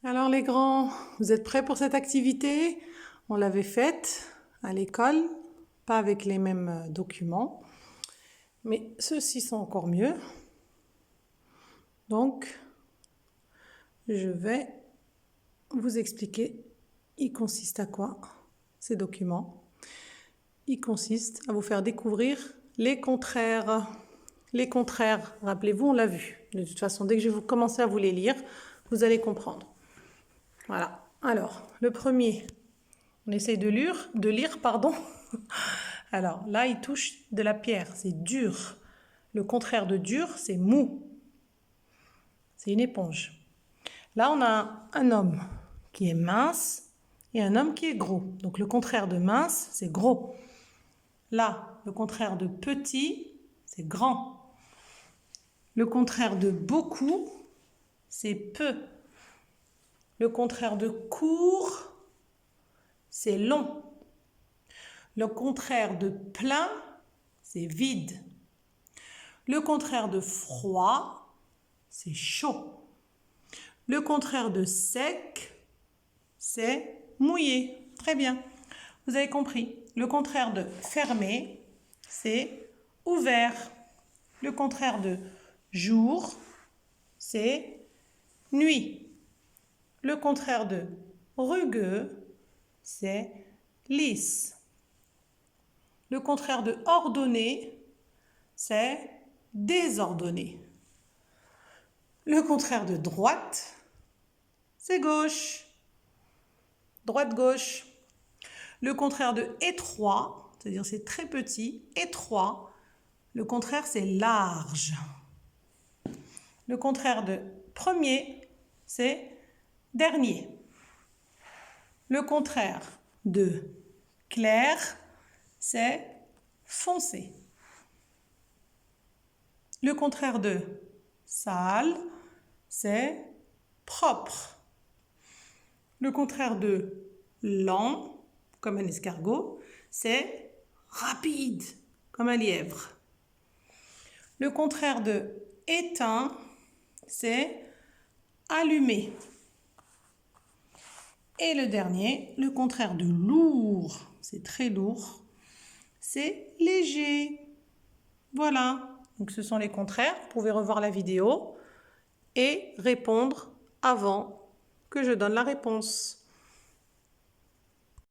Alors les grands, vous êtes prêts pour cette activité? On l'avait faite à l'école, pas avec les mêmes documents, mais ceux-ci sont encore mieux. Donc, je vais vous expliquer, il consiste à quoi ces documents. Il consiste à vous faire découvrir les contraires. Les contraires, rappelez-vous, on l'a vu. De toute façon, dès que je vais commencer à vous les lire, vous allez comprendre. Voilà. Alors, le premier, on essaye de lire, pardon. Alors là, il touche de la pierre, c'est dur. Le contraire de dur, c'est mou. C'est une éponge. Là, on a un homme qui est mince et un homme qui est gros. Donc le contraire de mince, c'est gros. Là, le contraire de petit, c'est grand. Le contraire de beaucoup, c'est peu. Le contraire de court, c'est long. Le contraire de plein, c'est vide. Le contraire de froid, c'est chaud. Le contraire de sec, c'est mouillé. Très bien. Vous avez compris. Le contraire de fermé, c'est ouvert. Le contraire de jour, c'est nuit. Le contraire de rugueux, c'est lisse. Le contraire de ordonné, c'est désordonné. Le contraire de droite, c'est gauche. Droite-gauche. Le contraire de étroit, c'est-à-dire c'est très petit, étroit. Le contraire, c'est large. Le contraire de premier, c'est dernier. Le contraire de clair, c'est foncé. Le contraire de sale, c'est propre. Le contraire de lent, comme un escargot, c'est rapide, comme un lièvre. Le contraire de éteint, c'est allumé. Et le dernier, le contraire de lourd, c'est très lourd, c'est léger. Voilà, donc ce sont les contraires. Vous pouvez revoir la vidéo et répondre avant que je donne la réponse.